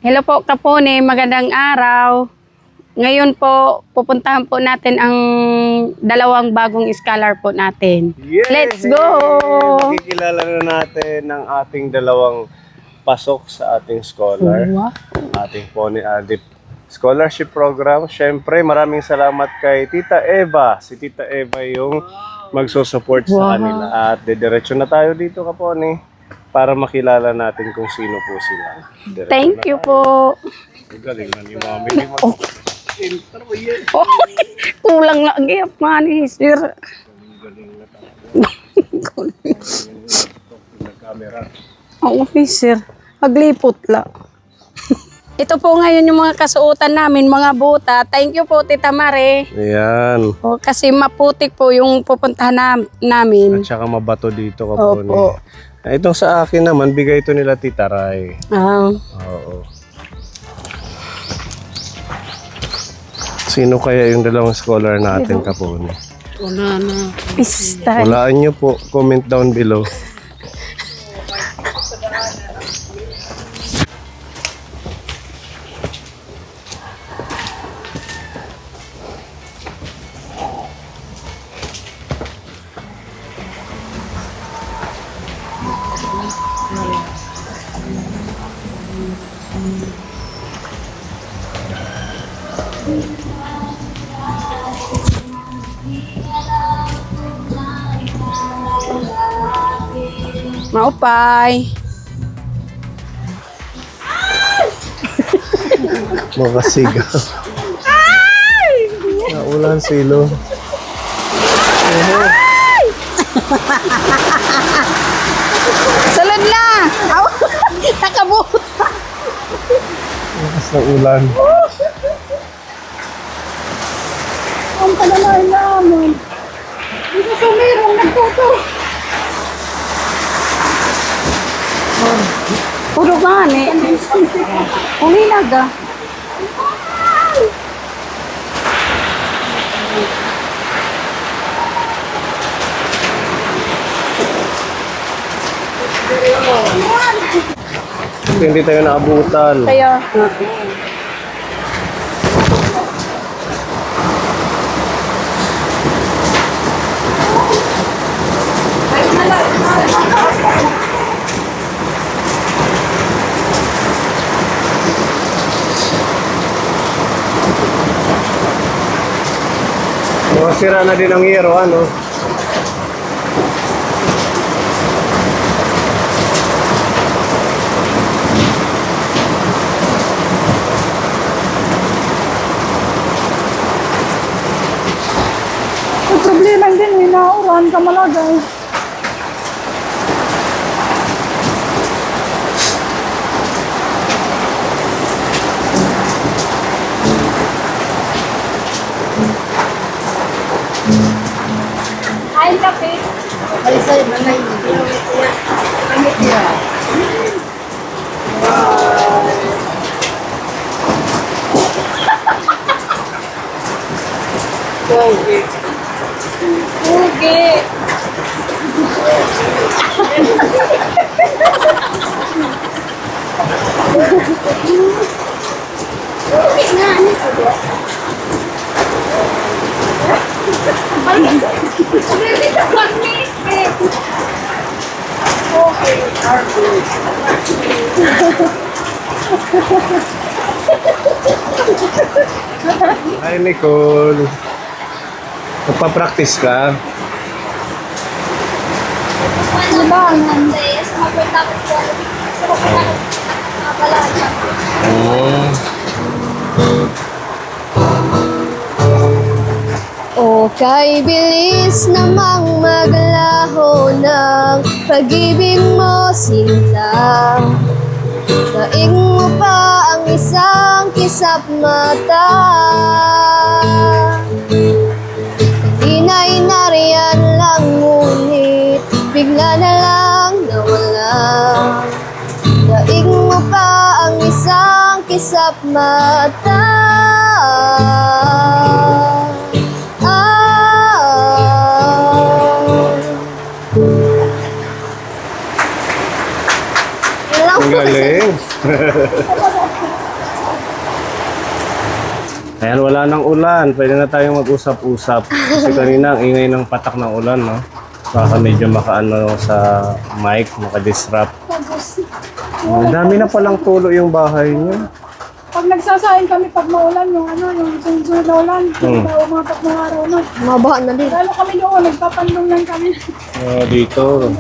Hello po Kapone, magandang araw. Ngayon po, pupuntahan po natin ang dalawang bagong scholar po natin. Yay! Let's go! Makikilala na natin ang ating dalawang pasok sa ating scholar. Ating Pony Addict Scholarship Program. Siyempre, maraming salamat kay Tita Eva. Si Tita Eva yung magsusupport sa kanila. At didiretso na tayo dito, Kapone, para makilala natin kung sino po sila. Diretso Thank you po. Galing na ni Mami. Intro yan. Oh, kulang lagi ang money, sir. Galing na talaga. Camera. Ang officer, paglipot lang. Ito po ngayon yung mga kasuotan namin, mga buta. Thank you po, Tita Mare. Ayan. O, kasi maputik po yung pupuntahan namin. At saka mabato dito, Kapone. Opo. Itong sa akin naman, bigay ito nila Tita Ray. Oo. Sino kaya yung dalawang scholar natin, Kapone? Wala na. Pista. Walaan nyo po. Comment down below. Maupay. Makasigaw. Naulan silo. Salad na! Aw! Nakabot! Lakas ng ulan. Ang pananahin namin. Dito sa merong nagtuto. Puro gani. Ulilaga. Hindi tayo naabutan. Kaya, Sira na din ang hero, ano? ang problema din, may nauran ka malagay. Ay, kape. Ay, sa'yo, nanay. Pangit yan. Okay. Okay. Okay nga, ano ito ba? Hi, Nicole. Magpa-practice ka? O kay bilis namang maglaho ng pag-ibig mo sinta. Daig mo pa ang isang kisap mata. Kanina'y nariyan lang, ngunit bigla na lang nawala. Daig mo pa ang isang kisap mata. Ang galing. Ayan, wala nang ulan. Pwede na tayong mag-usap-usap. Kasi kanina, ang ingay ng patak ng ulan, no? Baka medyo makaano sa mic, makadisrupt. Ang dami na palang tulo yung bahay niyo. Pag nagsasayang kami pag maulan, yung sunod na ulan, umapak ng araw na. Mabaha na din. Lalo kami doon, nagpapandong lang kami. Dito,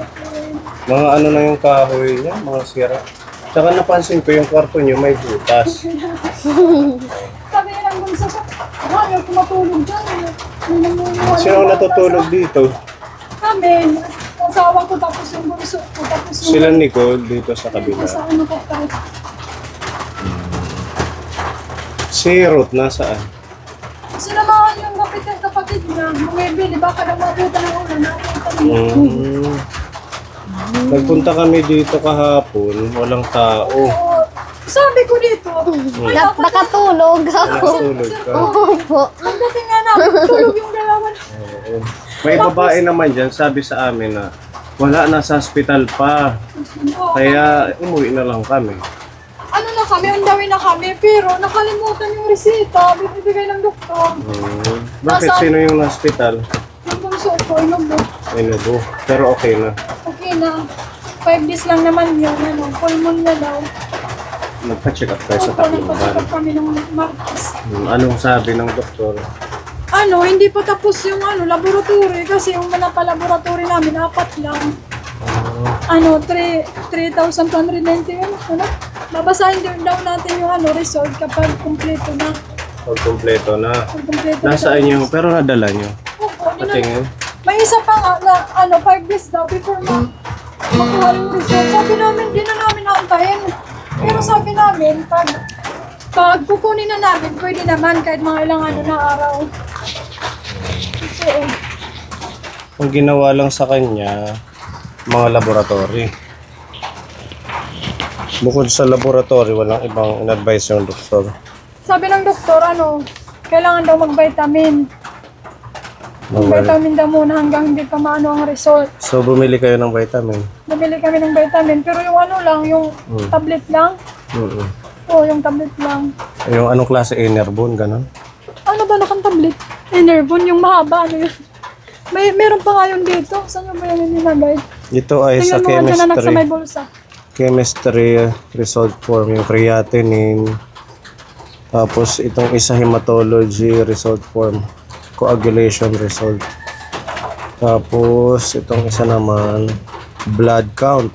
mga ano na yung kahoy niya, mga sira. Tsaka napansin ko yung kwarto niyo may butas. Sabi niya lang bunso ko, ayaw ko matulog dyan. May namumuhay. Sino ang natutulog dito? Kami, asawa ko tapos yung bunso ko, tapos yung Sila Nicole dito sa kabila. sa ano ko tayo. Si Ruth, nasaan? Sinamahan yung kapatid niya, bumibili, baka na mabuta ng ulan, nakita niya. Nagpunta kami dito kahapon, walang tao. Oo. Sabi ko dito, ay dapat Nakatulog ako. Natulog ka. Opo. pagdating nga namin, tulog yung dalawa. Oo. May babae naman dyan, sabi sa amin na wala, nasa hospital pa. Kaya umuwi na lang kami. Ano na kami, undawin na kami, pero nakalimutan yung resita, bibigay ng doktor. Bakit? Sino yung hospital? Yung bunso ko, inubo. Inubo. Pero okay na. Okay na. 5 days lang naman yun, pulmonya daw. Nagpa-check up tayo sa Opo, nagpa-check Tacloban. up kami ng Martes. Anong sabi ng doktor? Hindi pa tapos yung laboratory, kasi yung laboratory namin, 4 lang. 3,290 ano? Babasahin din daw natin yung result kapag kumpleto na. Pag kumpleto na. Pag kumpleto Nasaan yung, pero nadala nyo? Opo, Patingin. may isa pa nga na 5 days daw before makuha yung result. Sabi namin, di na namin naantayin. Pero sabi namin, pag kukunin na namin, pwede naman kahit mga ilang na araw. Kasi Ang ginawa lang sa kanya, mga laboratory. Bukod sa laboratory, walang ibang in-advise yung doktor. sabi ng doktor, kailangan daw mag-vitamin. Mag-vitamin daw muna hanggang hindi pa maano ang result. So, bumili kayo ng vitamin? Nabili kami ng vitamin, pero yung yung tablet lang. Oo, yung tablet lang. Yung anong klase? Enervon, gano'n? Ano ba nakang tablet? Enervon, yung mahaba, yun? Meron pa nga yun dito. Saan yung ba yung nilagay? Ito ay sa Tingnan mo nga dyan anak sa chemistry. may bulsa. Chemistry result form, yung creatinine. Tapos itong isa hematology result form, coagulation result. Tapos itong isa naman blood count.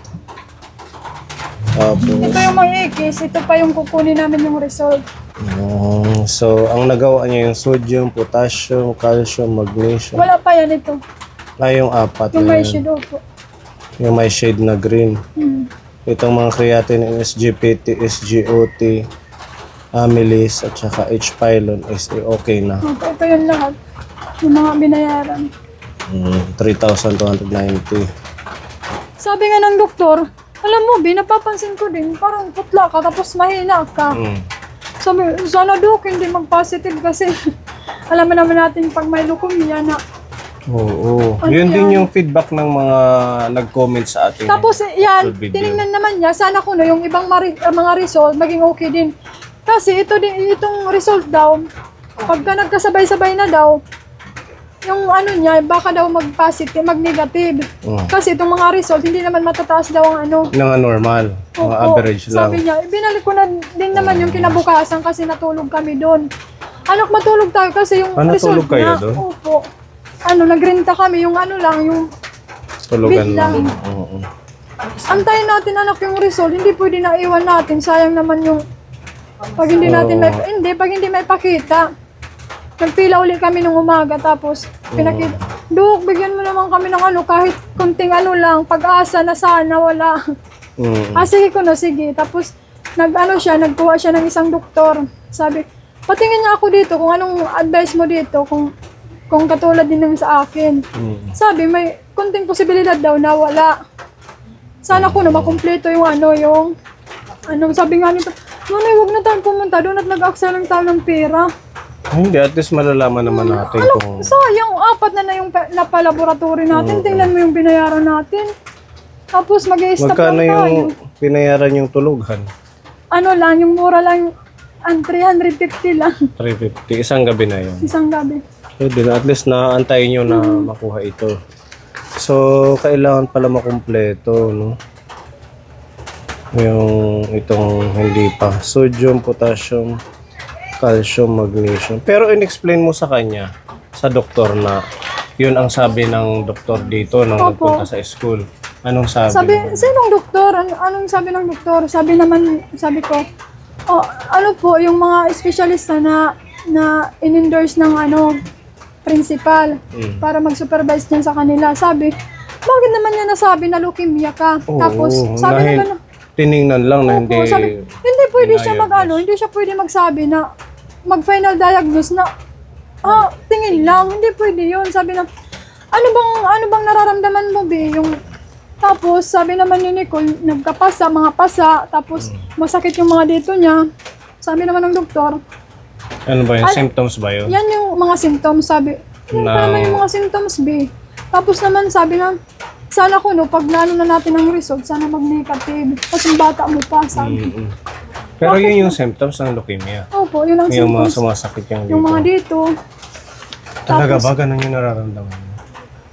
Tapos Ito yung mga ikis, ito pa yung kukunin namin yung result. so ang nagawa niya yung sodium, potassium, calcium, magnesium. Wala pa yan ito. Yung apat Yung na may yun. shadow po. Yung may shade na green. Itong mga creatinine, SGPT, SGOT, amylase at saka H. pylon is okay na. Ito yun lahat. Yung mga binayaran. 3,290. Sabi nga ng doktor, alam mo, napapansin ko din, parang putla ka tapos mahina ka. Sabi, sana dok, hindi mag-positive kasi alam mo naman natin pag may leukemia na. Oo. Ano Yun din yan? yung feedback ng mga nag-comment sa ating Tapos yan, video. tinignan naman niya, sana ko yung ibang mga result maging okay din. Kasi itong result daw, pagka nagkasabay-sabay na daw, yung niya, baka daw mag-positive, mag-negative. Kasi itong mga result, hindi naman matataas daw ang Mga normal, mga Opo, average lang. Sabi niya, binalik ko na din naman yung kinabukasan kasi natulog kami doon. Anak, matulog tayo kasi yung result natulog kayo niya. doon? Opo. Nagrenta kami, yung yung Tulugan bid lang. lang. Oo. Antayin natin anak yung result, hindi pwede na iwan natin. Sayang naman yung pag hindi natin pag hindi may pakita. Nagpila uli kami nung umaga tapos pinakita. Dok, bigyan mo naman kami ng kahit kunting lang, pag-asa na sana wala. Sige ko no, sige. Tapos nagkuha siya ng isang doktor. Sabi, patingin niya ako dito kung anong advice mo dito kung katulad din ng sa akin. Sabi, may kunting posibilidad daw na wala. Sana ko na makumpleto yung sabi nga nito, Nanay, huwag na tayong pumunta doon at nag-aksaya lang tayo ng pera. Hindi, at least malalaman naman natin kung... Sayang, 4 na yung napalaboratory natin. Tingnan mo yung binayaran natin. Tapos mag-i-stop Magkano lang tayo. yung pinayaran yung tulugan? Yung mura lang. ang 350 lang 350. Isang gabi na yun. isang gabi. Pwede na. At least naantayin nyo na makuha ito. So, kailangan pala makumpleto, no? Yung itong hindi pa. Sodium, potassium, calcium, magnesium. Pero in-explain mo sa kanya, sa doktor na yun ang sabi ng doktor dito nung Opo. nagpunta sa school. Anong sabi? Sabi, sinong doktor? Anong sabi ng doktor? Sabi ko, oh, ano po, yung mga espesyalista na in-endorse ng principal para mag-supervise niyan sa kanila. Sabi, bakit naman niya nasabi na leukemia ka? Oo, Tapos, sabi dahil naman, tiningnan lang na hindi... opo, sabi, hindi pwede siya diniagnose. hindi siya pwede magsabi na mag-final diagnose na tingin lang, hindi pwede yun. Sabi na, ano bang nararamdaman mo, be? Tapos, sabi naman ni Nicole, nagkapasa, mga pasa, tapos masakit yung mga dito niya. Sabi naman ng doktor, Ano ba yun? Symptoms ba yun? yan yung mga symptoms, sabi. Yan pa naman yung mga symptoms, be. Tapos naman, sabi na, sana ko, pag lalo na natin ang result, sana mag-negative. Kasi bata mo pa, sabi. Mm-mm. Pero yun yung symptoms ng leukemia. Opo, yun ang Yung mga symptoms. sumasakit yung dito. Yung mga dito. Talaga ba? Ganun yung nararamdaman mo?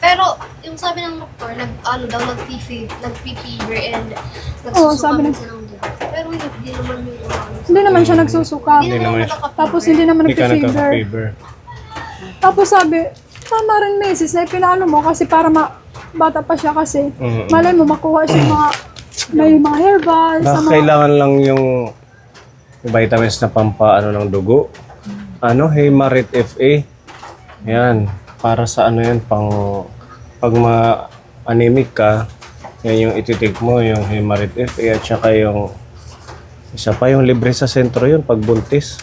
Pero, yung sabi ng doktor, nag-fever and Oo, nagsusuka sabi minsan ng dugo. Pero hindi naman yung Hindi naman siya nagsusuka. Hindi naman. Tapos hindi naman Hindi ka nag-fever. nagka-fever. Tapos sabi, tama rin Mrs. na ipinaano mo kasi para bata pa siya kasi. Mm-mm. Malay mo makuha siya may mga herbal sa mga... Kailangan lang yung vitamins na pampaano ng dugo. Hemarate FA. Yan. Para sa yan, pag ma-anemic ka, yan yung ititik mo, yung Hemarate FA at saka yung isa pa yung libre sa sentro yun, pag buntis.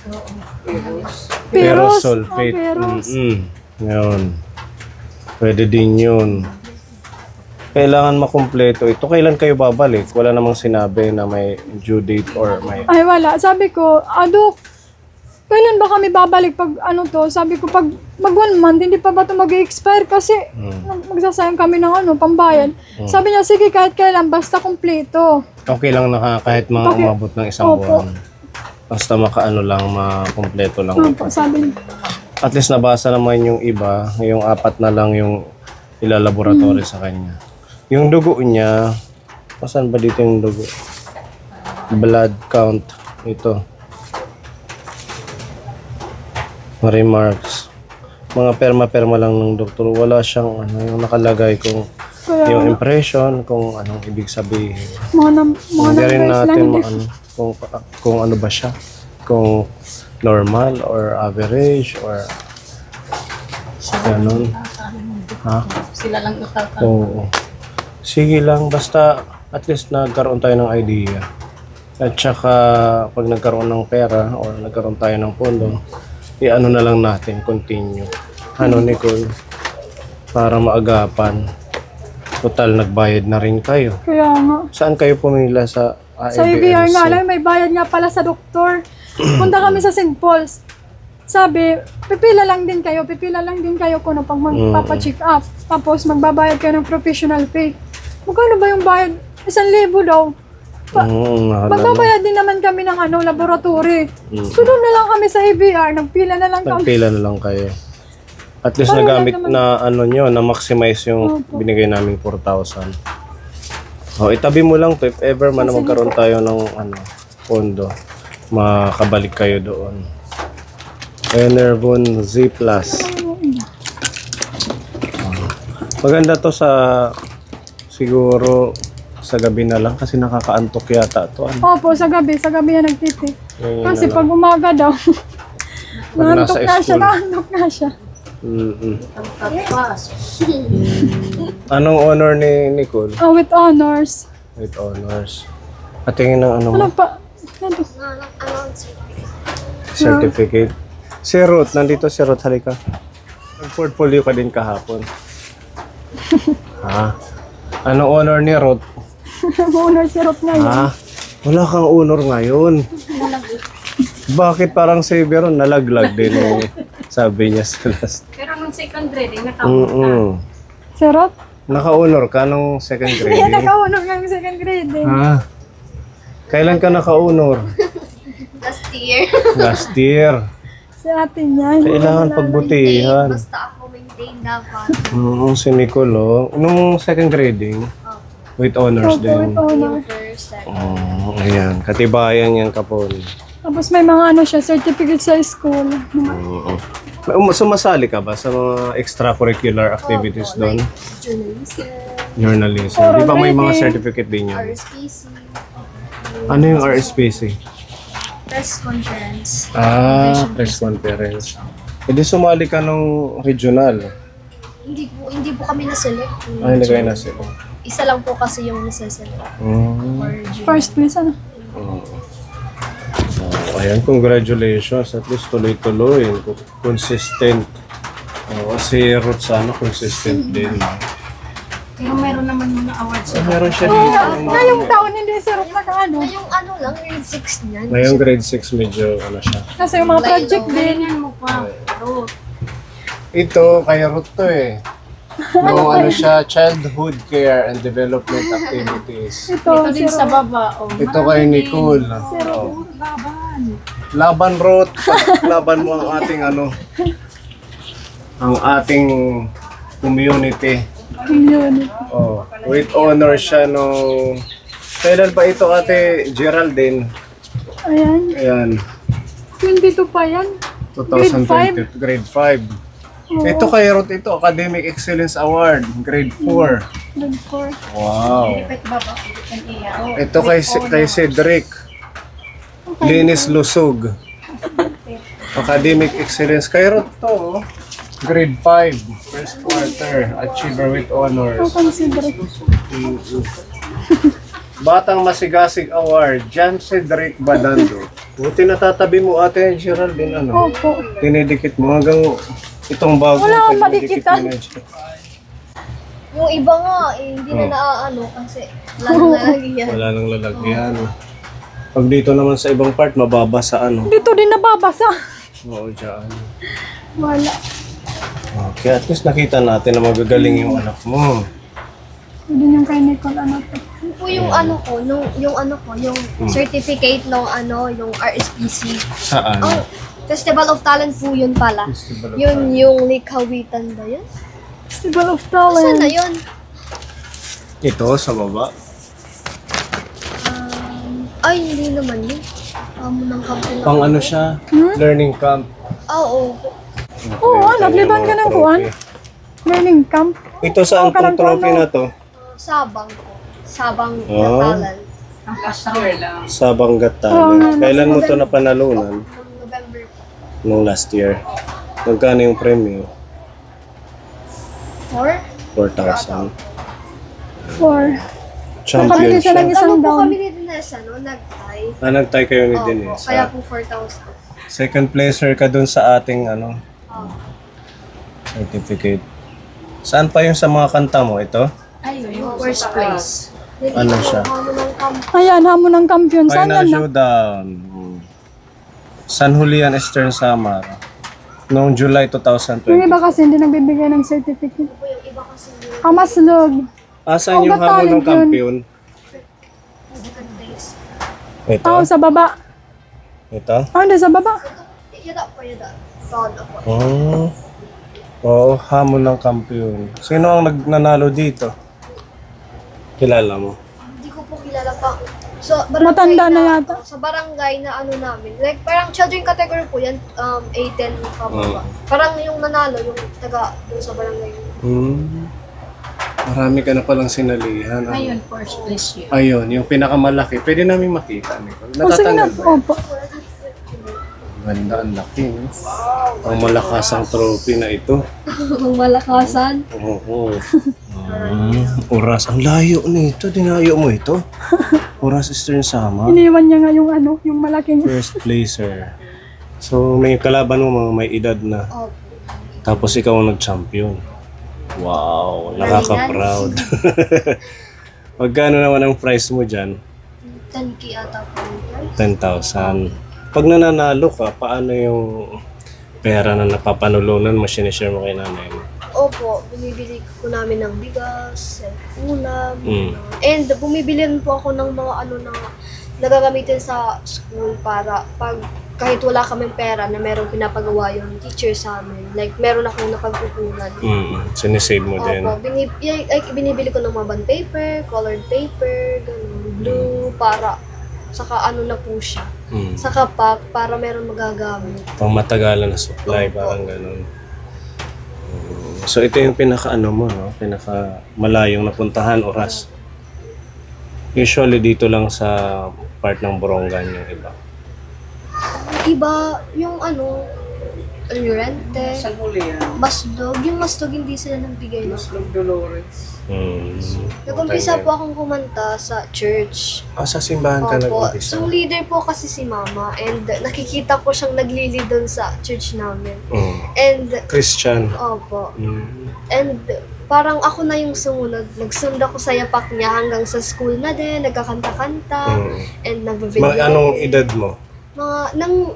Peros. Sulfate. Peros. Yun. Pwede din yun. Kailangan makumpleto. Ito, kailan kayo babalik? Wala namang sinabi na may due date or may... Ay wala. Sabi ko, Dok, kailan ba kami babalik pag Sabi ko, pag mag 1 month, hindi pa ba ito mag-expire kasi magsasayang kami ng pambayad. Sabi niya, sige kahit kailan, basta kumpleto. Okay lang na kahit mga umabot ng isang Opo. buwan. Basta lang, makumpleto lang. Opo, sabi niya. At least nabasa naman yung iba, yung 4 na lang yung ilalaboratory sa kanya. Yung dugo niya, saan ba dito yung dugo? Blood count. Ito. Remarks. Mga perma-perma lang ng doktor. Wala siyang yung nakalagay kung Kaya, yung impression, kung anong ibig sabihin. mga Hindi rin numbers lang. natin Hindi. kung ano ba siya. Kung normal or average or ganun. Ha? Sila lang utaw. Oo. Sige lang, basta at least nagkaroon tayo ng idea. At saka pag nagkaroon ng pera or nagkaroon tayo ng pondo, i-ano na lang natin, continue. Nicole? Para maagapan. Total, nagbayad na rin kayo. Kaya nga. Saan kayo pumila sa Sa UVR nga lang, may bayad nga pala sa doktor. Punta kami sa St. Paul's. Sabi, pipila lang din kayo kung pag magpapacheck up. Tapos magbabayad kayo ng professional fee. Magkano ba yung bayad? 1,000 daw. Magbabayad din naman kami ng laboratory. So doon na lang kami sa UVR, nagpila na lang kami. Nagpila na lang kayo. At least Parang nagamit lang na na-maximize yung Opo. binigay naming 4,000. Itabi mo lang to if ever man na magkaroon tayo ng pondo. Makabalik kayo doon. Enervon Z+. Maganda to siguro sa gabi na lang kasi nakakaantok yata to. Opo, sa gabi yan nagtiti. Yun Kasi na lang. pag umaga daw, nasa naantok na siya. Anong honor ni Nicole? With honors. With honors. At tingin ng Ano pa? certificate. Si Ruth, nandito si Ruth, halika. Nag-portfolio ka din kahapon. Ha? Anong honor ni Ruth? Honor syrup ngayon. Ha? Wala kang honor ngayon. Bakit parang si Veron nalaglag din sabi niya sa last. Pero nung second grading, Syrup? Naka-honor ka nung second Hindi, grading? naka-honor nga yung second grade. Ha? Kailan ka naka-honor? Last year. Last year. Si ate niya. Kailangan pagbutihan. Basta ako maintain dapat. Si Nicole, oh. Nung second grading, with honors Opo, din. ito na. Yung first, second. Ayan, katibayan yan kapon. Tapos may mga ano siya, certificate sa school. Sumasali ka ba sa mga extracurricular activities doon? Journalism, Journalism. Di ba may mga certificate din yun? RSPC, Ano yung RSPC? press conference. Press conference. E di sumali ka nung regional. Hindi po kami na-select. Hindi kayo na sila. Isa lang po kasi yung nasa-select. Or junior. First place, ano? Ayan, congratulations. At least tuloy-tuloy. Consistent. Si Ruth sana consistent din. Pero meron naman mga awards. Meron siya dito. Ngayong taon hindi si Ruth naka-ano. Yung ano lang, grade 6 niyan. Ngayong grade 6 medyo ano siya. Kasi yung mga project din. Galingan mo pa. Ito, kay Ruth to eh. Yung ano siya, childhood care and development activities. Ito, Ito din sa baba. Oh. Ito kay Nicole. Oh. Laban Ruth. Laban mo ang ating ano, ang ating community. Community. Oh, with honor siya nung kailan pa ito Ate Geraldine? Ayan. Ayan, 22 pa yan. 2020, grade 5. Ito kay Ruth ito, Academic Excellence Award, grade 4. Grade 4. Wow. Ito kay Cedric. Linis Lusog. Academic Excellence. Kay Ruth to, oh. Grade 5, first quarter, achiever with honors. Consider. Batang Masigasig Award, Jan Cedric Badando. Buti natatabi mo Ate Geraldine, ano? Opo. Tinidikit mo hanggang itong bago. Wala akong tinidikit madikitan. mo na siya. Yung iba nga, hindi na naaano kasi lalo nalagyan. Wala nang lalagyan. Pag dito naman sa ibang part, mababasa ano. Dito din nababasa. Oo, dyan. Wala. Okay, at least nakita natin na magagaling yung anak mo. Hindi yung kay Nicole, ano to. Yun po yung ano ko, yung certificate ng ano, yung RSPC. Saan? Oh, Festival of Talent po yun pala. Festival of Yun yung likawitan ba yun? Festival of Saan na Talent. yun? Ito, sa baba. Ay, hindi naman yun. Ng kampo na. Pang ano siya? Learning camp. Oo. Oo, nagliban ka ng kuwan. Learning camp. Ito saan tong trophy na to? Sabang ko. Sabang Oh. Natalan. Sabang Got Talent. Kailan mo to napanalunan? November po. Nung last year. Magkano yung premyo? 4? 4,000. 4. Nakabili siya ng Championship. isang Ano po down. kami ni Dinesa, no? Nag-tie. Nag-tie kayo ni Opo, Denise. kaya po 4,000. Second placer ka dun sa ating ano, Oh. certificate. Saan pa yung sa mga kanta mo? Ito? Yung first place. Ano siya? Ayan, hamon ng kampiyon. Saan Final yan na? Showdown. San Julian Eastern Samar. Noong July Yung 2020. iba kasi hindi nagbibigay ng certificate. Yung iba kasi yung Kamaslog. Asan Oh, yung Got hamon Talent ng yun. kampiyon? second place. Ito? Sa baba. Ito? Hindi, sa baba. Yada po, yada. Taon ako. Oh. Oo, hamon ng kampiyon. Sino ang nagnanalo dito? Kilala mo? Hindi ko po kilala pa. So, Matanda na yata. Sa barangay na ano namin. Like, parang children category po yan. 8-10 pababa. Parang yung nanalo, yung taga doon sa barangay. Marami ka na palang sinalihan. Ngayon, first place yun. Ayun, yung pinakamalaki. Pwede namin makita. Nicole. O, sige na. Natatanggal ba? Opo. Ganda, ang laki. No? Ang malakasang trophy na ito. Ang malakasan. Oo. Oras. Ang layo nito. Dinayo mo ito. Oras Eastern Samar. Iniwan niya nga yung ano, yung malaking. First placer. So, may kalaban mo mga may edad na. Opo. Tapos ikaw ang nag-champion. Wow, nakaka-proud. Magkano naman ang price mo dyan? 10K ata po. 10,000. Pag nananalo ka, paano yung pera na napapanulunan mo, sinishare mo kay nanay mo? Opo, bumibili ko namin ng bigas, ulam, Mm. and bumibili rin po ako ng mga ano na nagagamitin sa school para pag kahit wala kaming pera na merong pinapagawa yung teacher sa amin. Like, meron akong napagkukunan. Sinisave mo din. Opo, binibili ko ng mga bond paper, colored paper, ganun, blue, para saka ano na po siya. Saka pack, para meron magagamit. Pang matagalan na supply, Opo. parang ganun. So ito yung pinaka ano mo, no? Pinaka malayong napuntahan oras. Usually dito lang sa part ng Borongan yung iba. Iba, yung ano, Llorente, Masdog. Yung Masdog, hindi sila nagbigay ng Nag-umpisa po akong kumanta sa church. Sa simbahan ka Opo. nag-umpisa? So, leader po kasi si Mama and nakikita ko siyang naglilid doon sa church namin. And, Christian. opo. And, parang ako na yung sumunod. Nagsunod ako sa yapak niya hanggang sa school na din, nagkakanta-kanta, and nagbe-video. Anong edad mo? Mga, nang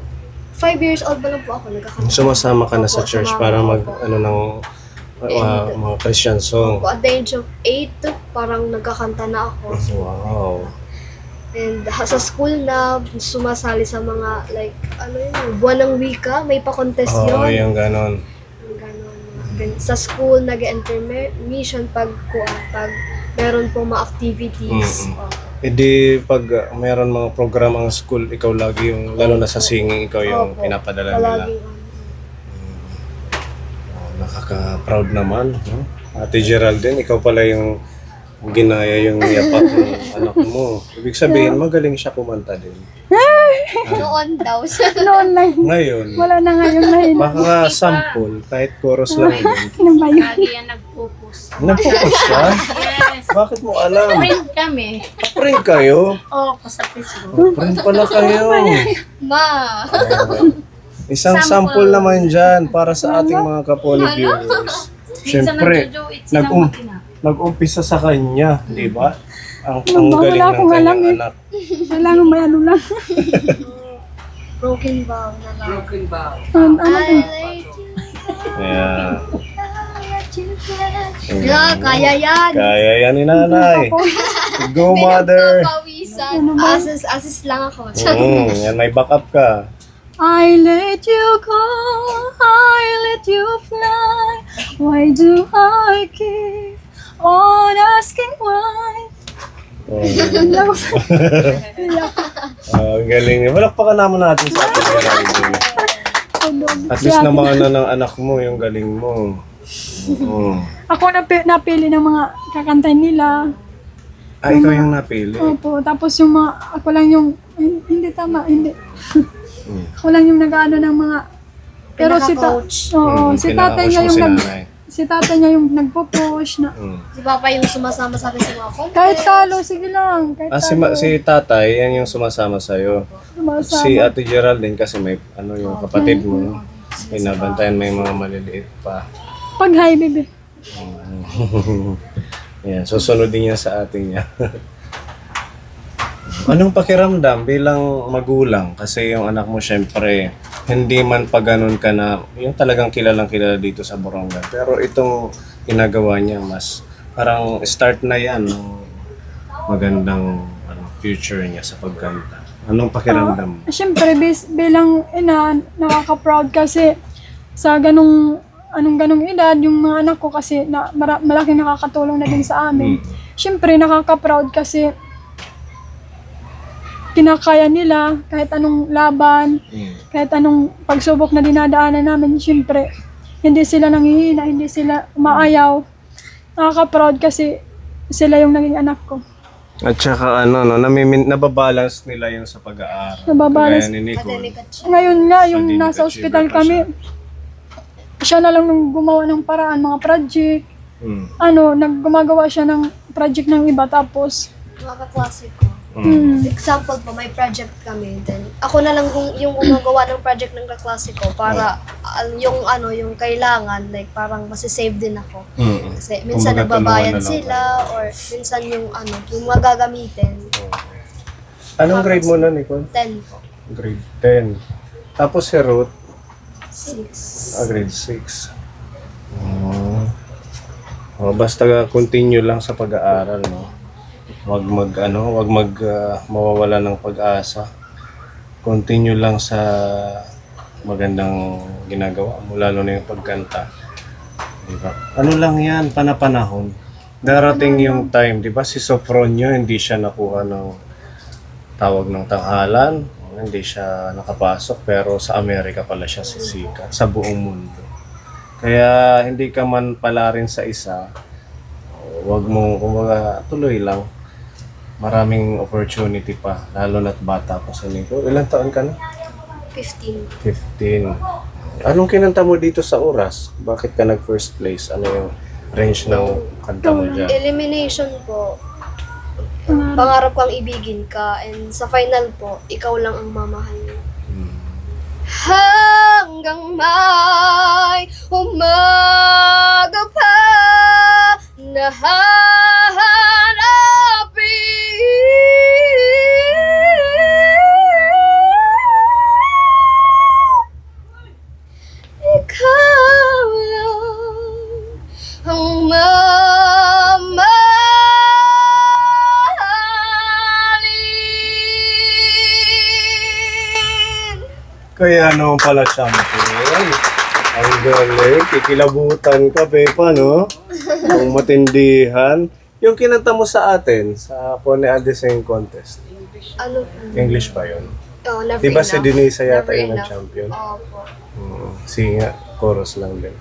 5 years old pa lang po ako nagkakanta. Sumasama ka na sa Opo, church sumama para mag ako. ano ng mga Christian song. At the age of 8, parang nagkakanta na ako. Wow. And sa school na, sumasali sa mga, like, ano yun, buwan ng wika, may pa-contest Oo, yun. yung ganon. Yung ganon. Sa school, nag-intermission pag meron pong mga activities. E di pag mayroon mga program ang school, ikaw lagi yung, lalo na sa singing, ikaw yung Opo. pinapadala nila. Palaging, Nakaka-proud naman. No? Ate Geraldine, ikaw pala yung ginaya yung yapak ng anak mo. Ibig sabihin, magaling siya kumanta din. noon daw siya. Noon lang. Ngayon, Wala na ngayon na yun. baka sample, kahit chorus lang din. Ano ba yun? Lagi yan nagpupus. Napupos siya? Yes. Bakit mo alam? Friend kami. Friend kayo? Oo, sa Facebook. Friend pala kayo. Ma! Isang sample naman dyan para sa ating mga kapoli viewers. Siyempre, nag-umpisa sa kanya, di ba? Ang Wala galing ng akong alam kanyang eh. anak. Kailangan may ano lang. Broken bow na lang. Ano I ba? like you. Yeah. Yeah, kaya yan. Kaya yan ni nanay. Go mother. Pawisan. Assist lang ako. Yan, may backup ka. I let you go, I let you fly. Why do I keep on asking why? Ang galing. Walakpakan naman natin sa ating Geraldine. At least naman na ng anak mo yung galing mo. Ako napili ng mga kakantay nila. Ikaw yung napili. Opo, tapos yung mga, ako lang yung, hindi tama, hindi. Ako lang yung nag-ano ng mga, pero Pinaka-coach. si tatay niya yung si tatay niya yung nagpo-push na, Si Papa yung sumasama sa akin sa mga contest. kahit talo, sige lang, kahit talo, Si tatay, yan yung sumasama sa'yo. sumasama. Si Ate Geraldine kasi may yung kapatid mo. Pinabantayan may mga maliliit pa. Pag hi, baby. Yan, susunodin niya sa atin niya. Anong pakiramdam bilang magulang? Kasi yung anak mo syempre, hindi man pa ganun ka na, yung talagang kilalang kilala dito sa Borongan. Pero itong ginagawa niya, mas parang start na yan ng magandang future niya sa pagkanta. Anong pakiramdam? Siyempre, bilang ina, nakaka-proud kasi sa ganong edad, yung mga anak ko kasi na malaking nakakatulong na din sa amin. Siyempre, nakaka-proud kasi kinakaya nila kahit anong laban, kahit anong pagsubok na dinadaanan namin, siyempre, hindi sila nanghihina, hindi sila umaayaw. Nakaka-proud kasi sila yung naging anak ko. At saka nababalance nila yun sa pag-aaral. Nababalance. Kaya ni Nicole. Academic achievement. Ngayon nga, yung Academic nasa achiever ospital pa kami, siya na lang nung gumawa ng paraan, mga project. Gumagawa siya ng project ng iba, tapos, Mga kaklase ko. mm, Example po, may project kami. Then, ako na lang yung gumagawa ng project ng kaklase ko para yung kailangan, like parang masisave din ako. Kasi minsan Kumbaga, nagbabayad tulungan na lang sila or minsan yung magagamitin. Anong grade mo na, Nicole? 10 po. Grade 10. Tapos si Ruth, 6. grade 6. Basta continue lang sa pag-aaral, no? Wag mawawala ng pag-asa. continue lang sa magandang ginagawa mo, lalo na yung pagkanta. Diba? Ano lang yan, panapanahon. Darating yung time, di ba si Sofronio, hindi siya nakuha ng tawag ng tanghalan, hindi siya nakapasok, pero sa Amerika pala siya sisikat, sa buong mundo. Kaya hindi ka man pala rin sa isa, wag mo, kumbaga, tuloy lang. Maraming opportunity pa, lalo na't bata pa sa lingkod. Ilang taon ka na? 15. 15. Anong kinanta mo dito sa oras? Bakit ka nag-first place? Ano yung range ng kanta mo dyan? Elimination po. Pangarap kang ibigin ka, and sa final po, ikaw lang ang mamahal mo. Hanggang may umaga pa na hahanapin, ikaw lang ang mamahalin. Kaya naman pala champion. Ang galing. Kikilabutan ka, Pepa, no? Ang matindihan. Yung kinanta mo sa atin, sa Pone Adeseng Contest. Ano? English ba yun? Oh, never Di ba si enough. Denise yata Never yung enough. champion? Opo. Sige nga, chorus lang din.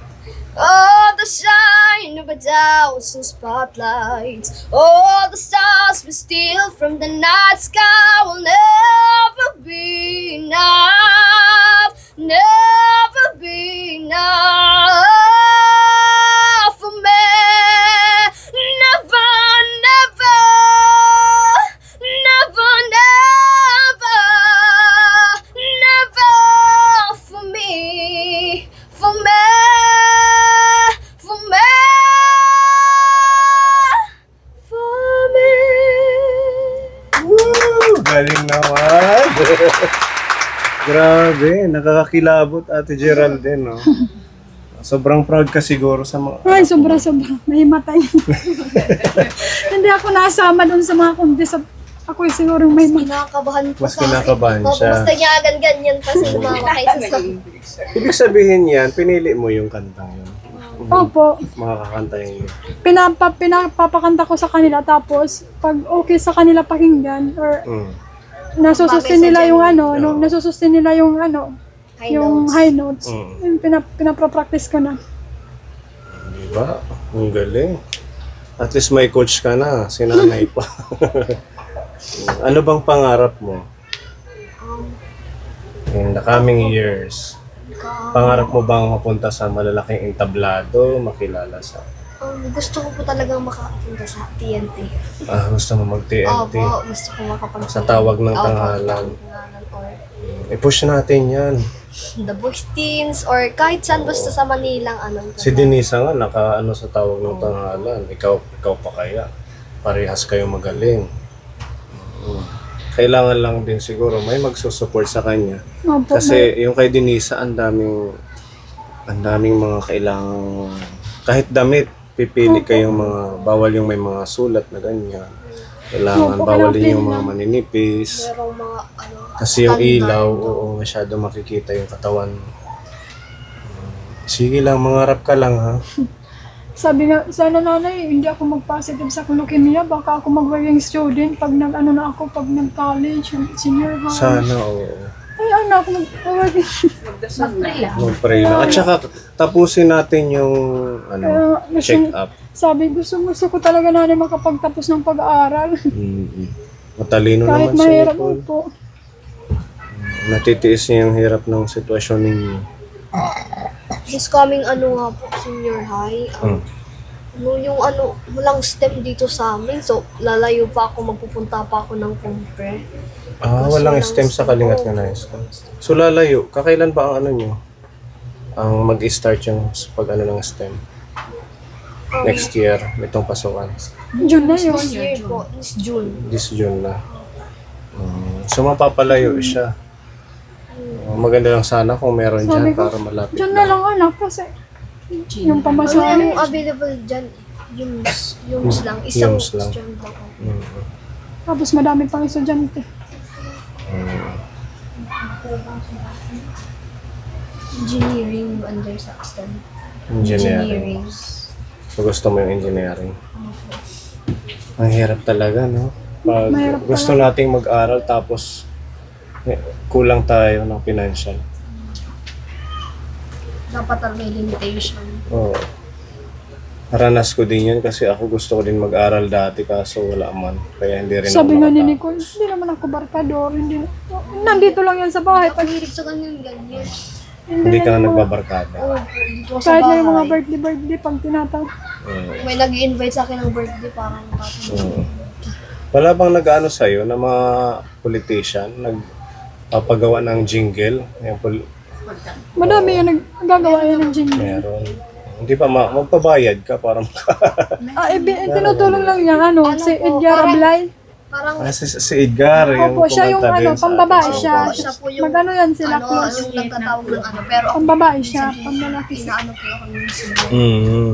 Oh, the shine of a thousand spotlights. Oh, the stars we steal from the night sky will never be enough. Never be enough for me. Never, never, never, never, never for me. For me. For me. For me. Woo! Galing naman! Grabe, nakakakilabot Ate Geraldine, no? Sobrang proud ka siguro sa mga... Ay, sobra-sobra. Nahimatay. Hindi ako nasama doon sa mga contest. Ako siguro may Kinakabahan po Mas sa akin. kinakabahan Opo, siya. basta ganyan pa si mama kaysa sa... Ibig sabihin yan, pinili mo yung kantang yun. Opo. Makakanta yung Pinapakanta ko sa kanila, tapos pag okay sa kanila pakinggan or nasusustain nila yung ano, nung nasusustain nila yung ano, High yung notes. high notes. Mm. Yung pinapractice ko na. Diba? Ang galing. At least may coach ka na, sinanay pa. Ano bang pangarap mo in the coming years? Pangarap mo bang mapunta sa malalaking entablado, makilala sa... Gusto ko po talagang makapunta sa TNT. gusto mo mag-TNT? Opo, gusto ko makapunta. Sa tawag ng Opo, tanghalan. or I-push natin yan. The Voice Teens, or kahit saan basta sa Manilang ano. Si Denise nga, naka-ano sa tawag ng tanghalan. Ikaw pa kaya. Parehas kayo magaling. Kailangan lang din siguro may magsusupport sa kanya. Opo. Kasi yung kay Denise, ang daming mga kailangang, kahit damit, pipili kayong mga, bawal yung may mga sulat na ganyan. Kailangan, Opo, bawal kailangan din yung plain mga lang. maninipis. Merong mga ano. Kasi yung standard. ilaw, oo, masyado makikita yung katawan. Sige lang, mangarap ka lang ha. Sabi nga, sana nanay, hindi ako mag-positive sa leukemia, baka ako mag-working student pag nag-ano na ako, pag nag-college, senior high. Sana, oo. Ay, ano ako mag-working. Mag-pray lang. At saka, tapusin natin yung check-up. Sabi, gusto ko talaga nanay makapagtapos ng pag-aaral. Matalino Kahit naman si mahirap Nicole. po. Natitiis niya yung hirap ng sitwasyon ninyo. This coming ano nga po, senior high. Yung ano, walang STEM dito sa amin. So, lalayo pa ako, magpupunta pa ako ng compre. Walang STEM sa Kalingat nga na So lalayo, kakailan ba ang ano nyo? Ang mag-start yung pag ano ng STEM? Next year, itong pasukan. June na yun. This year po, this June. This June na. So mapapalayo siya. Maganda lang sana kung meron Sabi dyan ko, para malapit June na lang anak kasi yung Ano pamasahe. yung available dyan? Yung lang. Isang Yums lang. strand lang. Tapos madami pang estudyante. Engineering under Saxton. Engineering. So gusto mo yung engineering? Ang hirap talaga, no? Pag Mahirap gusto nating mag-aral tapos kulang tayo ng financial. Dapat may limitation. Oo. Naranas ko din yun kasi ako gusto ko din mag-aral dati kaso wala man. Kaya hindi rin Sabi ako nga ni makatapos. Nicole, hindi naman ako barkador, hindi. Nandito lang yan sa bahay. Pag, Pag-hirip sa kanyang ganyan. Hindi ka na nagbabarkada. Oo po, dito ako sa kahit na yung mga bahay. birthday, pag tinatawag. Oo. May nag-i-invite sa akin ng birthday, parang tapos. Oo. Wala bang nag-ano sa'yo na mga politician, nagpapagawa ng jingle? Yung Madami yung nagagawa yan ng jingle. meron. Hindi pa magpabayad ka para Tinutulong lang niya, si po, Edgar parang- Ablay. Parang si Edgar, yung Opo, siya yung kumanta din sa pambabae ating siya. songbox. siya po yung Mag-ano yan sila, ano, close. yung nagtatawag ng ano, pero ako Pambabae siya, pambalaki siya. inaano po ako ng single.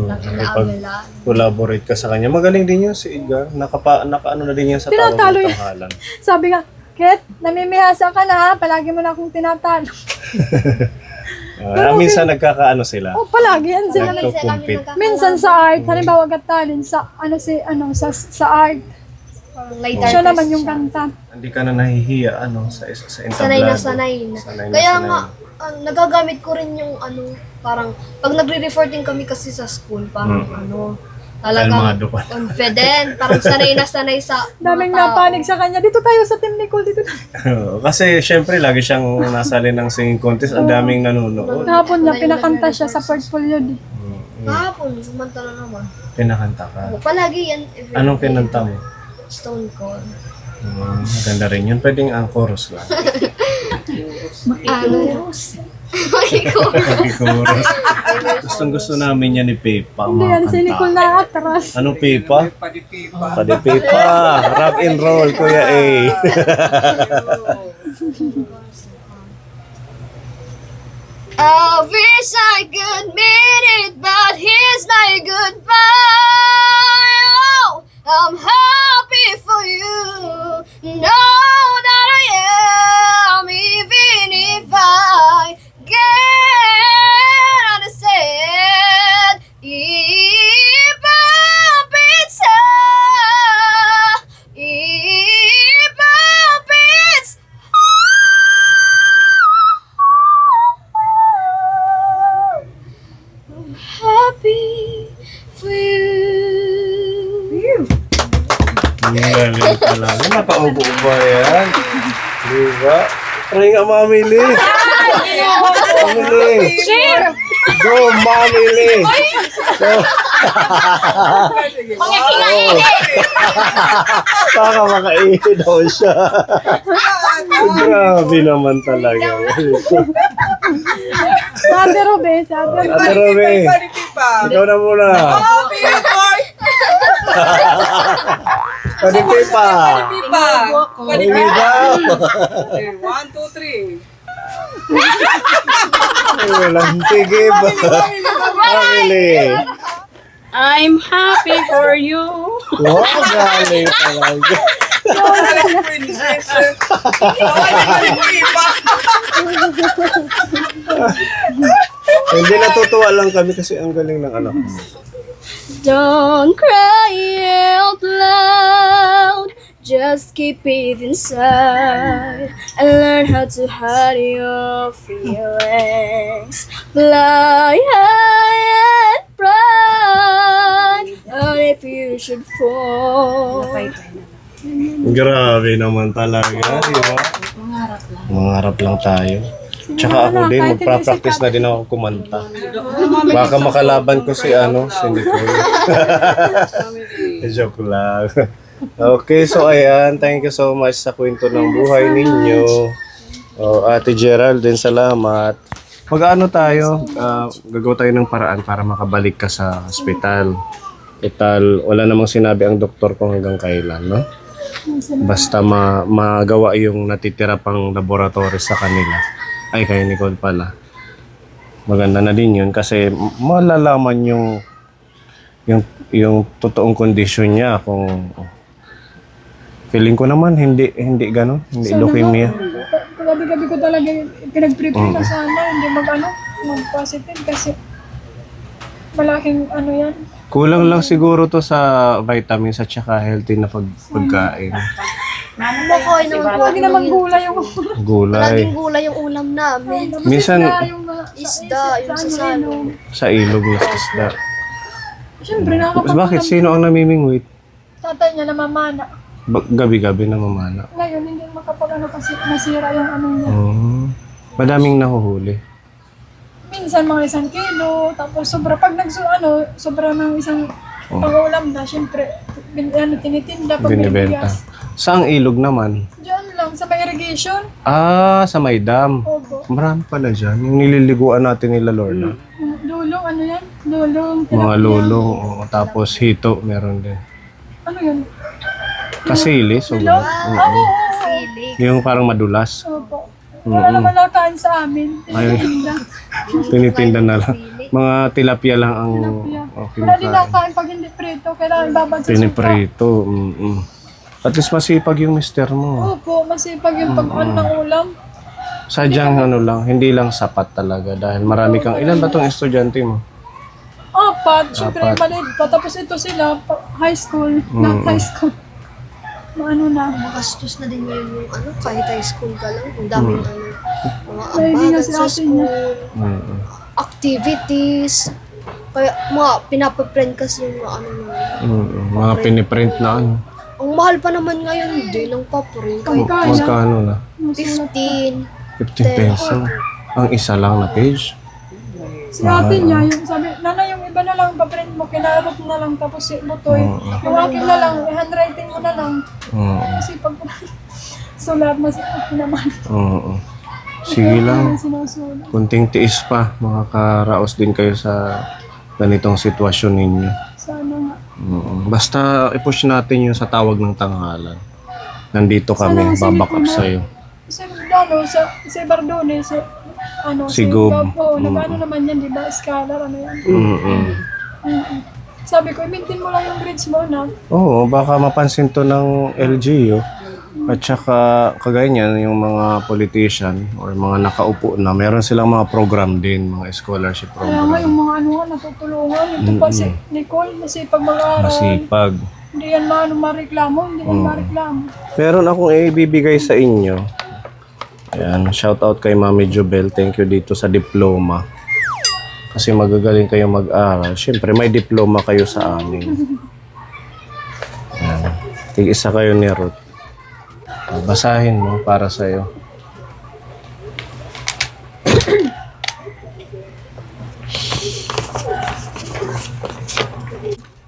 Nakipag-collaborate ka sa kanya. Magaling din yun si Edgar. Nakaano na din yan sa tawag Tinatalo ng yun. tanghalan. Sabi nga, Ket, namimihasa ka na ha, palagi mo na akong tinatalo. Minsan nagkakaano sila. Oh, palagi yan sila. Nagko-compete. Minsan sa art, halimbawa gatalin sa sa art. Light Siya artist naman yung siya. kanta. Hindi ka na nahihiya sa entablado. Sanay na sanay na. Sanay na Kaya sanay nga, na. nagagamit ko rin yung ano, parang, pag nagre-refer din kami kasi sa school, parang ano, talagang Kalmado ka. confident, parang sanay na sanay sa Daming mga tao. napanig sa kanya. Dito tayo sa Team Nicole, dito tayo. Kasi syempre lagi siyang nasali ng singing contest. Ang daming nanonood. Kahapon lang, pinakanta siya sa portfolio di. Kahapon, sumanta na naman. Pinakanta ka. Palagi yan. every Anong day. kinanta mo? Stone Cold. Maganda rin yun. Pwedeng ang chorus lang. Ano? Chorus. Gustong gusto namin yan ni Pepa. Hindi yan si Nicole na atras. Anong Pepa? Padipipa. Rock and roll, Kuya A. I wish I could mean it, but here's my goodbye. Oh, I'm happy for you. Know that I am, even if I can't understand. If up it's if up it's I'm happy for you. Galing talaga. Napaubo ba yan? Diba? Try nga, Mami Lee. Mami Lee. Go, Mami Lee. Go. Baka makaihi daw siya. Grabe naman talaga. Sabi Robe, sabi Robe. Ate Robe, ikaw na muna. Padipi pa. Padipi daw. 1, 2, 3. Walang tigib. Family. I'm happy for you. Wow, galing talaga. Hindi, natutuwa lang kami kasi ang galing ng anak mo. Don't cry out loud, just keep it inside and learn how to hide your feelings. Fly high and bright, and if you should fall. Grabe naman talaga, di ba? Mangarap lang tayo. Tsaka ako din, magpa-practice na din ako kumanta. Baka makalaban ko si Nicole. Joke lang. Okay, so ayan, thank you so much sa kwento ng buhay ninyo. Ate Geraldine, salamat. Mag-ano tayo, gagawa tayo ng paraan para makabalik ka sa hospital. Total, wala namang sinabi ang doktor kung hanggang kailan, no? Basta magawa yung natitira pang laboratory sa kanila. Ay, kay Nicole pala. Maganda na din yun kasi malalaman yung totoong kondisyon niya kung feeling ko naman hindi gano'n, hindi leukemia. gabi-gabi ko talaga pinag-prepare na sana, hindi mag-positive kasi malaking yan. Kulang lang siguro to sa vitamins at saka healthy na pagkain. Kumakain naman po. Lagi naman gulay yung Gulay. Laging gulay yung ulam namin. Minsan yung mga Isda, yung sa salong. sa ilog na isda. Siyempre, Bakit? Sino ang namimingwit? tatay niya namamana. Gabi-gabi na mamana. Ngayon, hindi kasi nasira yung niya. Madaming nahuhuli. Minsan mga 1 kilo, tapos sobra. Pag sobra ng isang pang-ulam na, siyempre, tinitinda pag may Binibenta. bigas. Saang ilog naman? Diyan lang, sa may irrigation. Sa may dam. Opo. Marami pala dyan. Yung nililiguan natin nila Lorna. Lulong, yan? Lulong, Mga tilapia. lulong. Tapos hito, meron din. Ano yun? Kasili. Lulong? Oo. Sili. Yung parang madulas. Opo. Wala naman nakain sa amin. Tinitinda. Tinitinda na lang. Mga tilapia lang ang Wala din kinakain. nakain pag hindi prito. Kailangan babad sa suka. Piniprito. At least masipag yung mister mo. Opo, masipag yung pag-on ng ulam. Sadyang lang, hindi lang sapat talaga. Dahil marami kang, ilan ba tong estudyante mo? 4, syempre Apat. maliit pa. Tapos ito sila, high school. Na high school. Na. Magastos na din ngayon yung kahit high school ka lang. Ang daming mga Ready na ambagan si sa ate niya. school, activities. Kaya mga pinapaprint kasi yung mga Mga piniprint na ano. Ang mahal pa naman ngayon, hindi lang paprint. Kahit Magkano na? 15. 15 peso. Ang isa lang na page. Si ate niya, yung sabi, nana yung iba na lang, paprint mo, kinarap na lang, tapos si Butoy. Yung akin na lang, handwriting mo na lang. Kasi pag sulat mo si ate naman. Sige lang. Sinusulat. Kunting tiis pa. Makakaraos din kayo sa ganitong sitwasyon ninyo. Sana nga. Basta i-push natin yung sa tawag ng tanghalan. Nandito kami, baback up sa'yo. Si Bardone, Si Gob. Oo, nag-ano naman yan, di ba? Scholar, yan. Sabi ko, i-maintain mo lang yung grades mo, na. Oo, baka mapansin to ng LGU. At saka, kagaya niyan, yung mga politician or mga nakaupo na, meron silang mga program din, mga scholarship Kaya nga program. yung mga natutulungan. Ito pa si Nicole, masipag mag-aaral. Masipag. Hindi yan mareklamo, hindi yan mareklamo. Meron akong ibibigay sa inyo. Ayan, shout out kay Mami Jobel. Thank you dito sa diploma. Kasi magagaling kayo mag-aral. Siyempre, may diploma kayo sa amin. Ayan. Tig-isa kayo ni Ruth. Basahin mo para sa'yo.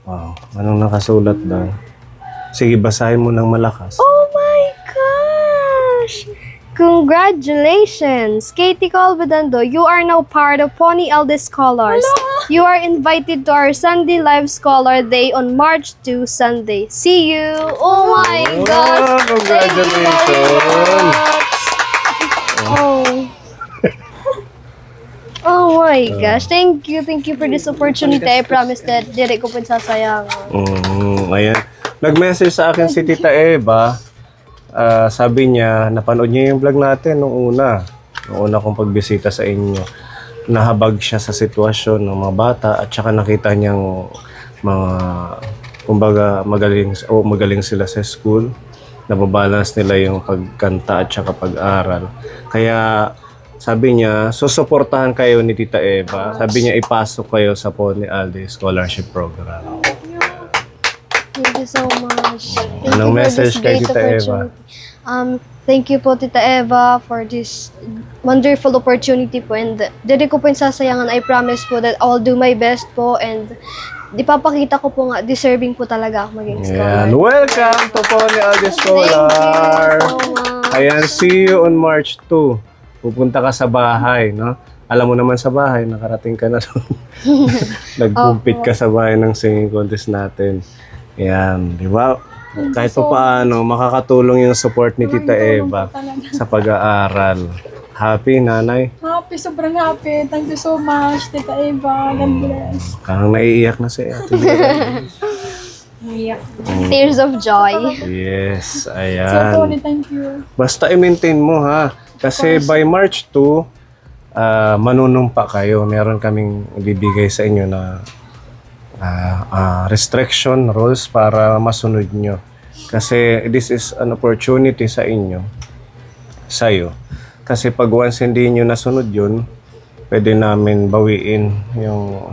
Wow, anong nakasulat daw? Sige, basahin mo ng malakas. Oh my gosh! Congratulations! Katie Colbedando, you are now part of Pony Eldest Scholars. You are invited to our Sunday Live Scholar Day on March 2, Sunday. See you! Oh my gosh! Congratulations! Oh. Oh my gosh. Thank you for this opportunity. I promise that dire ko po sasayang. Ayan. Nag-message sa akin si Tita Eva. Sabi niya, napanood niya yung vlog natin nung una. Nung una kong pagbisita sa inyo. Nahabag siya sa sitwasyon ng mga bata at saka nakita niyang mga, kumbaga, magaling sila sa school. Nababalance nila yung pagkanta at saka pag-aral. Kaya sabi niya, susuportahan kayo ni Tita Eva. Sabi niya, ipasok kayo sa Pony Aldi Scholarship Program. Thank you so much. Thank Anong you for message this kay great Tita Eva? opportunity. Thank you po Tita Eva for this wonderful opportunity po, and dito ko po yung sasayangan. I promise po that I will do my best po, and ipapakita ko po nga deserving po talaga ako maging scholar. Ayan. Welcome to Pony Aldi Scholar. Thank you so much. Ayan, see you on March 2. Pupunta ka sa bahay, no? Alam mo naman sa bahay, nakarating ka na doon. Nag-compete ka sa bahay ng singing contest natin. Ayan, di ba? Kahit pa paano, makakatulong yung support ni Tita Eva sa pag-aaral. Happy, nanay? Happy, sobrang happy. Thank you so much, Tita Eva. God bless. Parang naiiyak na si Ate Mira. Tears of joy. Yes, So, ayan. Tony, thank you. Basta i-maintain mo, ha? Kasi by March 2, manunumpa kayo. Meron kaming ibibigay sa inyo na restriction rules para masunod nyo. Kasi this is an opportunity sa inyo, sa'yo. Kasi pag once hindi nyo nasunod yun, pwede namin bawiin yung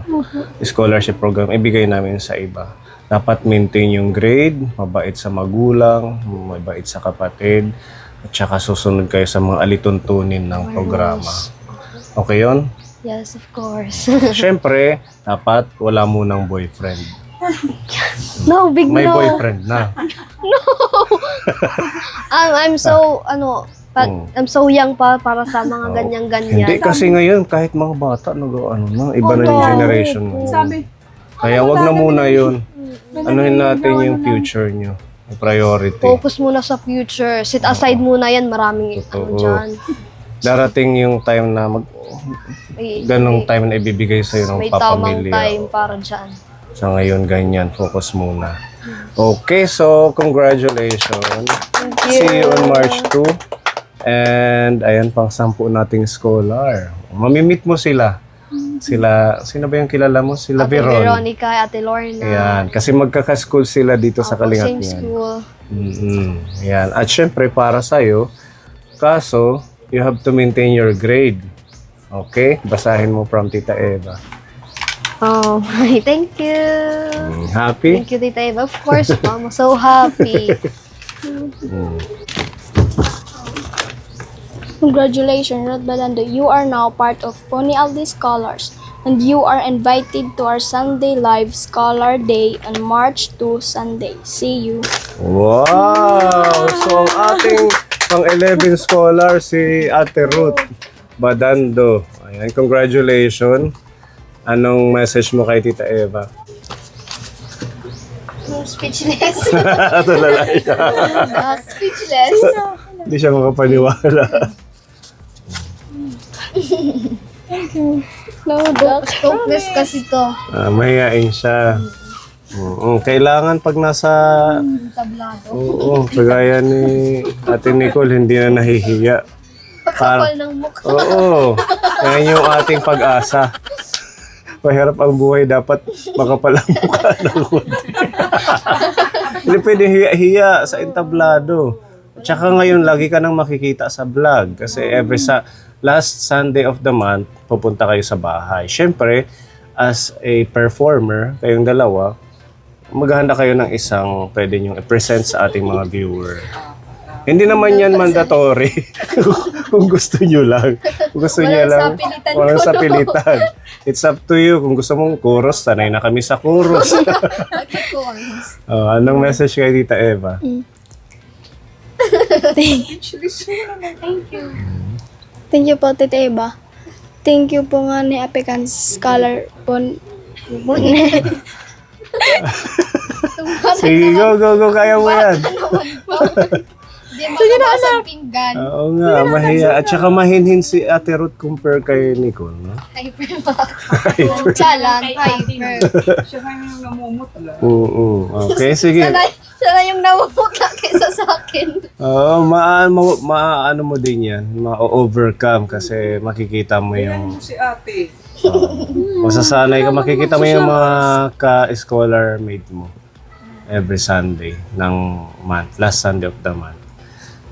scholarship program, ibigay namin sa iba. Dapat maintain yung grade, mabait sa magulang, mabait sa kapatid, at saka susunod kayo sa mga alituntunin ng programa. Okay yun? Yes, of course. Siyempre, dapat wala munang boyfriend. No, big May no. boyfriend na. I'm so, I'm so young pa para sa mga Oh. ganyan-ganyan. Hindi kasi ngayon, kahit mga bata, iba na yung generation mo. Sabi, Kaya wag na muna yun. Anuhin natin yung future nyo. Yung priority. Focus muna sa future. Sit aside muna yan. Maraming Totoo. dyan. Darating yung time na ganong time na ibibigay sa'yo ng May tamang papamilya. time para dyan. Sa ngayon, ganyan. Focus muna. Okay, so congratulations. Thank you. See you on March 2. And ayan pang 10 nating scholar. Mamimit mo sila. Sino ba yung kilala mo? Sila Ate Veron. Veronica, Ate Lorna. Ayan, kasi magkaka-school sila dito sa Ako, Kalingat same niyan. school. Ayan. At syempre para sa'yo, kaso, you have to maintain your grade. Okay? Basahin mo from Tita Eva. Oh, thank you. Happy? Thank you, Tita Eva. Of course, Mom. So happy. Congratulations, Rod Balando. You are now part of Pony Aldi Scholars, and you are invited to our Sunday Live Scholar Day on March 2 Sunday. See you. Wow! So, ang ating pang-11 scholar, si Ate Ruth Badando. Ayan, congratulations. Anong message mo kay Tita Eva? Speechless. Tulala siya. Speechless. Hindi siya makapaniwala. Spokeless kasi to. Mahihain siya. Kailangan pag nasa... Tablado. Oo, kagaya ni Ate Nicole, hindi na nahihiya. Kapal ng mukha. Oo, yan yung ating pag-asa. Mahirap ang buhay, dapat makapal ang mukha ng konti. Hindi pwede hiya-hiya sa entablado. Tsaka ngayon, lagi ka nang makikita sa vlog. Kasi last Sunday of the month, pupunta kayo sa bahay. Siyempre, as a performer, kayong dalawa, maghahanda kayo ng isang pwede nyo i-present sa ating mga viewer. Hindi naman yan mandatory. Kung gusto nyo lang. Kung gusto nyo lang, walang sapilitan. It's up to you. Kung gusto mong chorus, sanay na kami sa chorus. Anong message kay Tita Eva? Thank you po, Tita Eva. Thank you po nga ni Apekan Scholar po. Sige, go. Kaya mo yan. Di makabasang pinggan. Oo nga, mahiya. At saka mahinhin si Ate Ruth compare kay Nicole. No? Hyper. Chalan. Hyper. Siya nga yung namumutla. Okay, sige. Siya na yung namumukla kaysa sa akin. Oo, maano mo din yan. Ma-overcome kasi makikita mo yung... Si ate. Masasanay ka, makikita mo yung mga ka-scholar mate mo every Sunday ng month, last Sunday of the month.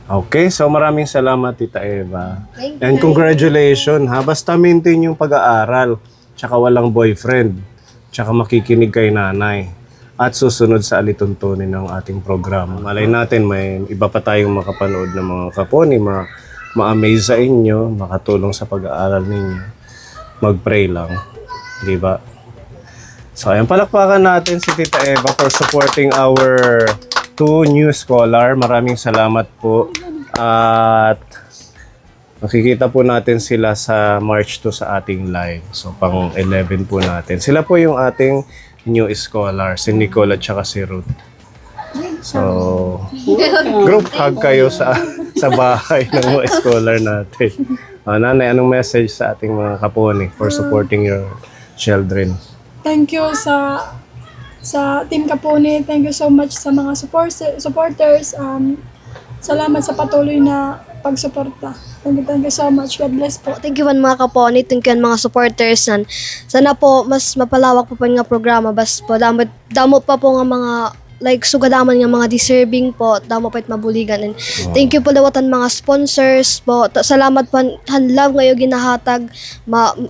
Okay, so maraming salamat Tita Eva. Thank And congratulations ha, basta maintain yung pag-aaral, tsaka walang boyfriend, tsaka makikinig kay nanay, at susunod sa alituntunin ng ating programa. Malay natin, may iba pa tayong makapanood ng mga kaponi, ma-amaze sa inyo, makatulong sa pag-aaral ninyo. Mag-pray lang, di ba? So, ayan, palakpakan natin si Tita Eva for supporting our 2 new scholar. Maraming salamat po. At makikita po natin sila sa March 2 sa ating live. So, pang 11 po natin. Sila po yung ating new scholar, si Nicole at saka si Ruth. So, group hug kayo sa bahay ng mga scholar natin. Nanay, anong message sa ating mga kaponi for supporting your children? thank you sa Team Kapuni. Thank you so much sa mga supporters. Salamat sa patuloy na pagsuporta. Thank you so much. God bless po. Thank you man mga kaponi, thank you mga supporters nan. Sana po mas mapalawak pa nga programa bas po damo pa po nga mga like sugadaman nga mga deserving po damo pa it mabuligan and thank you po lawatan mga sponsors po. Salamat po han love ngayo ginahatag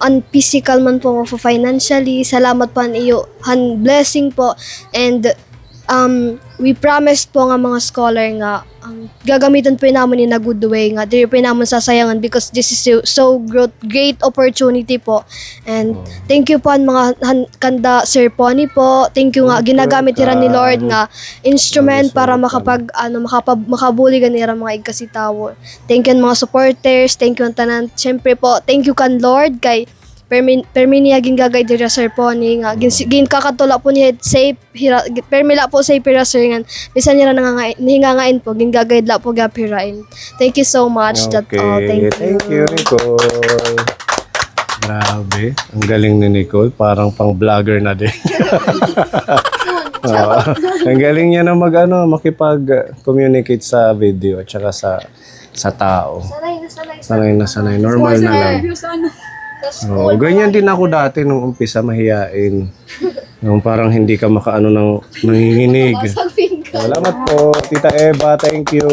an physical man po financially. Salamat po iyo han blessing po and we promise po nga mga scholar nga gagamitan po namin in a good way nga dili po namin sasayangan because this is so great opportunity po and thank you po ang mga kanda Sir Pony po, thank you nga ginagamit nila ni Lord nga instrument para makabuli ganira mga igkasitawo. Thank you mga supporters, thank you ang tanan, syempre po thank you kan Lord kay permi niya gingagay dira Sir Pony nga gin kakatula po niya safe permila po safe pira sir nga bisan niya nangangain po gingagay la po gapirain. Thank you so much. That all. Thank you, Nicole. Grabe, ang galing ni Nicole, parang pang vlogger na din. Oo. Ang galing niya na makipag-communicate sa video at saka sa tao. Sanay. Normal na lang. Oo, ganyan din ako dati nung umpisa mahiyain. Nung parang hindi ka makaano ng nanginginig. Salamat po, Tita Eva. Thank you.